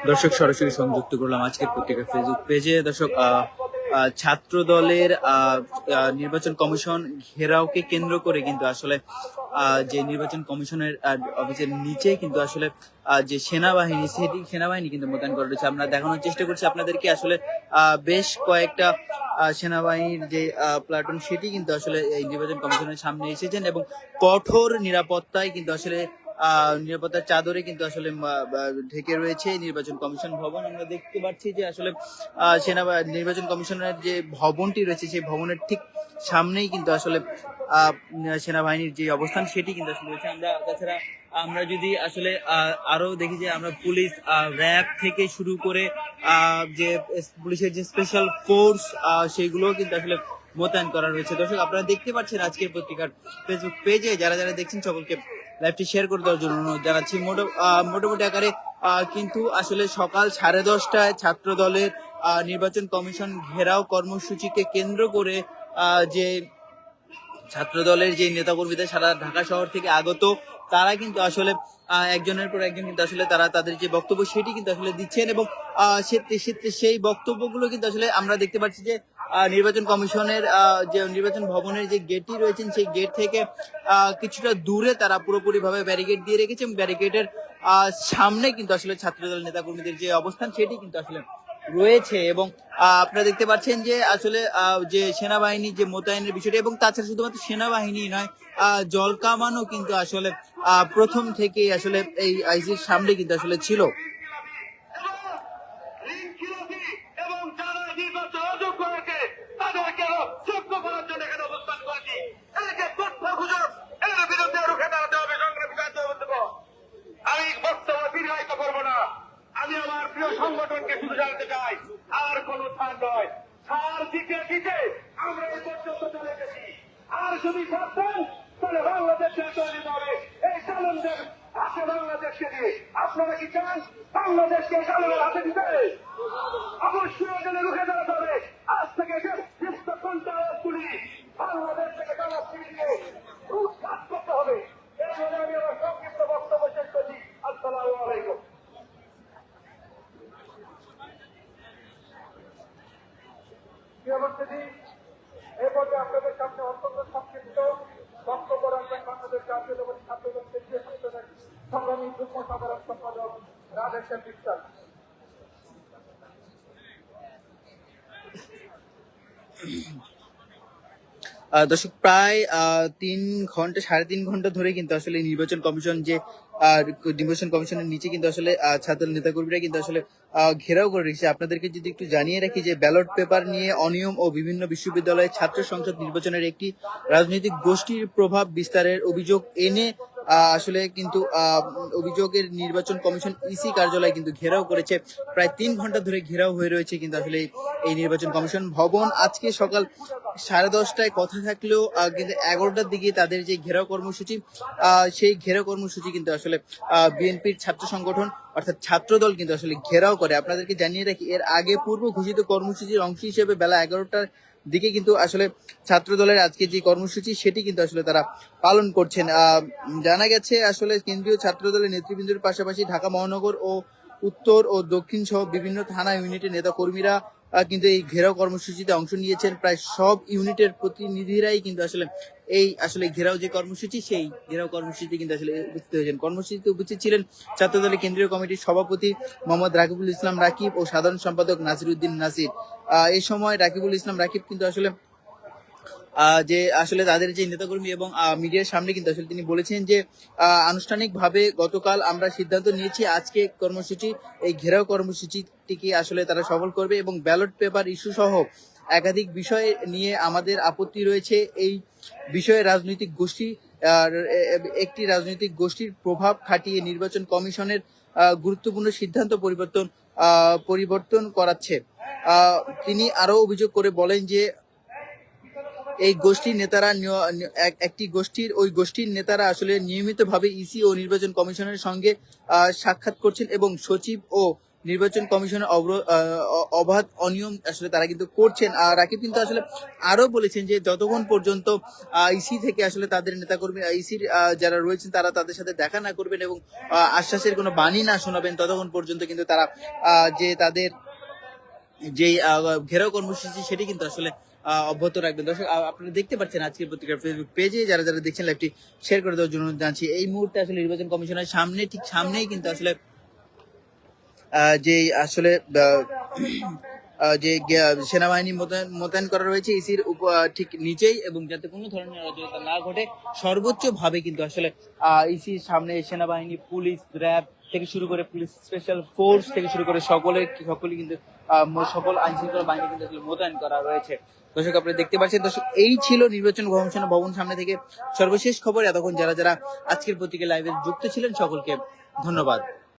দর্শক সরাসরি সংযুক্ত করলাম আজকের পত্রিকার ফেসবুক পেজে। দর্শক ছাত্র দলের নির্বাচন কমিশন ঘেরাওকে কেন্দ্র করে কিন্তু আসলে যে নির্বাচন কমিশনের অফিসের নিচে কিন্তু আসলে যে সেনাবাহিনী সেনাবাহিনী কিন্তু মোতায়েন করা রয়েছে। আমরা দেখানোর চেষ্টা করছি আপনাদেরকে আসলে বেশ কয়েকটা সেনাবাহিনীর যে প্লাটুন সেটি কিন্তু আসলে এই নির্বাচন কমিশনের সামনে এসেছেন এবং কঠোর নিরাপত্তায় কিন্তু আসলে নিরাপত্তার চাদরে কিন্তু আসলে ঢেকে রয়েছে নির্বাচন কমিশন ভবন। আমরা দেখতে পাচ্ছি যে আসলে নির্বাচন কমিশনের যে ভবনটি রয়েছে সেই ভবনের ঠিক সামনেই কিন্তু আসলে সেনাবাহিনীর যে অবস্থান সেটি কিন্তু আসলে রয়েছে। আমরা তাছাড়া আমরা যদি আসলে আরো দেখি যে আমরা পুলিশ র্যাব থেকে শুরু করে যে পুলিশের যে স্পেশাল ফোর্স সেইগুলো কিন্তু আসলে মোতায়েন করা রয়েছে। দর্শক আপনারা দেখতে পাচ্ছেন আজকের পত্রিকার ফেসবুক পেজে যারা যারা দেখছেন সকলকে লাইভটি শেয়ার করে দেওয়ার জন্য অনুরোধ জানাচ্ছি। মোটামুটি আকারে কিন্তু আসলে সকাল 10:30টায় ছাত্র দলের নির্বাচন কমিশন ঘেরাও কর্মসূচিকে কেন্দ্র করে যে ছাত্র দলের যে নেতাকর্মীদের সারা ঢাকা শহর থেকে আগত তারা কিন্তু আসলে একজনের পর একজন কিন্তু আসলে তারা তাদের যে বক্তব্য সেটি কিন্তু আসলে দিচ্ছেন এবং সেই বক্তব্যগুলো কিন্তু আসলে আমরা দেখতে পাচ্ছি যে নির্বাচন কমিশনের যে নির্বাচন ভবনের যে গেটটি রয়েছেন সেই গেট থেকে কিছুটা দূরে তারা পুরোপুরি ভাবে ব্যারিকেড দিয়ে রেখেছে এবং ব্যারিকেডের সামনে কিন্তু আসলে ছাত্রদল নেতাকর্মীদের যে অবস্থান সেটি কিন্তু আসলে রয়েছে এবং আপনারা দেখতে পাচ্ছেন যে আসলে যে সেনাবাহিনী যে মোতায়েনের বিষয়টি এবং তাছাড়া শুধুমাত্র সেনাবাহিনী নয় জল কামানও কিন্তু আসলে প্রথম থেকেই আসলে এই আইসির সামনে কিন্তু আসলে ছিল। আমি বক্তব্য দীর্ঘায়িত করবো না। আমি আমার প্রিয় সংগঠনকে শুধু জানতে চাই আর কোন ছাড় নয়, ছাড় দিতে দিতে আমরা এই পর্যন্ত চলে গেছি। আর যদি পারতেন তাহলে বাংলাদেশে তৈরি হবে এই চ্যালেঞ্জের হাতে বাংলাদেশকে দিয়ে। আপনারা কি চান বাংলাদেশকে চ্যালেঞ্জের হাতে দিতে? অবশ্যই এখানে রুখে দাঁড়াতে হবে। আজ থেকে পুলিশ বাংলাদেশ থেকে টানা ফিরিয়ে কাজ করতে হবে। এই জন্য আমি আমার সংক্ষিপ্ত বক্তব্য শেষ করছি। আসসালামু আলাইকুম। এই পর্যায়ে আপনাদের সামনে অত্যন্ত সংক্ষিপ্ত বক্তব্য রাখবেন বাংলাদেশ জাতীয়তাবাদী ছাত্রদল কেন্দ্রীয় সংসদের সংগ্রামী যুগ্ম সাধারণ সম্পাদক রাজেশ বিশ্বাস। দর্শক প্রায় 3.5 ঘন্টা ধরে কিন্তু আসলে নির্বাচন কমিশন যে নির্বাচন কমিশনের নিচে কিন্তু আসলে ছাত্র নেতাকর্মীরা কিন্তু আসলে ঘেরাও করে রেখেছে। আপনাদেরকে যদি একটু জানিয়ে রাখি যে ব্যালট পেপার নিয়ে অনিয়ম ও বিভিন্ন বিশ্ববিদ্যালয়ে ছাত্র সংসদ নির্বাচনের একটি রাজনৈতিক গোষ্ঠীর প্রভাব বিস্তারের অভিযোগ এনে আসলে কিন্তু অভিযোগের নির্বাচন কমিশন ইসি কার্যালয় কিন্তু ঘেরাও করেছে। প্রায় 3 ঘন্টা ধরে ঘেরাও হয়ে রয়েছে কিন্তু আসলে এই নির্বাচন কমিশন ভবন। আজকে সকাল 10:30টায় কথা থাকলেও কিন্তু 11টার দিকে তাদের যে ঘেরাও কর্মসূচি সেই ঘেরাও কর্মসূচি কিন্তু আসলে বিএনপির ছাত্র সংগঠন অর্থাৎ ছাত্রদল কিন্তু আসলে ঘেরাও করে। আপনাদেরকে জানিয়ে রাখি এর আগে পূর্ব ঘোষিত কর্মসূচির অংশ হিসেবে বেলা 11টার দিকে কিন্তু আসলে ছাত্র দলের আজকে যে কর্মসূচি সেটি কিন্তু আসলে তারা পালন করছেন। জানা গেছে আসলে কেন্দ্রীয় ছাত্র দলের নেতৃবৃন্দের পাশাপাশি ঢাকা মহানগর ও উত্তর ও দক্ষিণ সহ বিভিন্ন থানা ইউনিটের নেতা কর্মীরা কিন্তু এই ঘেরাও কর্মসূচিতে অংশ নিয়েছেন। প্রায় সব ইউনিটের প্রতিনিধিরাই কিন্তু আসলে ঘেরাও যে কর্মসূচি সেই ঘেরাও কর্মসূচিতে কিন্তু আসলে উপস্থিত হয়েছেন। কর্মসূচিতে উপস্থিত ছিলেন ছাত্রদলের কেন্দ্রীয় কমিটির সভাপতি মোহাম্মদ রাকিবুল ইসলাম রাকিব ও সাধারণ সম্পাদক নাসিরউদ্দিন নাসির। এই সময় রাকিবুল ইসলাম রাকিব কিন্তু আসলে যে আসলে তাদের যে নেতাকর্মী এবং মিডিয়ার সামনে কিন্তু আসলে তিনি বলেছেন যে আনুষ্ঠানিকভাবে গতকাল আমরা সিদ্ধান্ত নিয়েছি আজকে কর্মসূচি এই ঘেরাও কর্মসূচিটিকে আসলে তারা সফল করবে এবং ব্যালট পেপার ইস্যু সহ একাধিক বিষয় নিয়ে আমাদের আপত্তি রয়েছে। এই বিষয়ে একটি রাজনৈতিক গোষ্ঠীর প্রভাব খাটিয়ে নির্বাচন কমিশনের গুরুত্বপূর্ণ সিদ্ধান্ত পরিবর্তন করাচ্ছে। তিনি আরো অভিযোগ করে বলেন যে এই গোষ্ঠীর নেতারা ওই গোষ্ঠীর নেতারা আসলে নিয়মিতভাবে ইসি ও নির্বাচন কমিশনের সঙ্গে সাক্ষাৎ করছেন এবং সচিব ও নির্বাচন কমিশনের অবাধ অনিয়ম আসলে তারা কিন্তু করছেন। আর রাকিব কিন্তু আসলে আরো বলেছেন যে যতক্ষণ পর্যন্ত ইসি থেকে আসলে তাদের নেতাকর্মী ইসির যারা রয়েছেন তারা তাদের সাথে দেখা না করবেন এবং আশ্বাসের কোনো বাণী না শোনাবেন, ততক্ষণ পর্যন্ত কিন্তু তারা যে তাদের যে ঘেরাও কর্মসূচি সেটি কিন্তু আসলে অব্যাহত রাখবেন। দর্শক আপনারা দেখতে পাচ্ছেন আজকের পত্রিকার ফেসবুক পেজে যারা যারা দেখছেন লাইভটি শেয়ার করে দেওয়ার জন্য জানছি। এই মুহূর্তে আসলে নির্বাচন কমিশনের সামনে ঠিক সামনেই কিন্তু আসলে যে আসলে যে সেনাবাহিনী মোতায়েন করা রয়েছে ইসির ঠিক নিচেই, এবং যাতে কোনো ধরনের অরাজকতা না ঘটে সর্বোচ্চ ভাবে কিন্তু আসলে ইসির সামনে সেনাবাহিনী, পুলিশ, র্যাব থেকে শুরু করে পুলিশ স্পেশাল ফোর্স থেকে শুরু করে সকলেই কিন্তু সকল আইন শৃঙ্খলা বাহিনী কিন্তু আসলে মোতায়েন করা রয়েছে। দর্শক আপনারা দেখতে পাচ্ছেন। দর্শক এই ছিল নির্বাচন ভবন সামনে থেকে সর্বশেষ খবর। এতক্ষণ যারা যারা আজকের পত্রিকা লাইভে যুক্ত ছিলেন সকলকে ধন্যবাদ।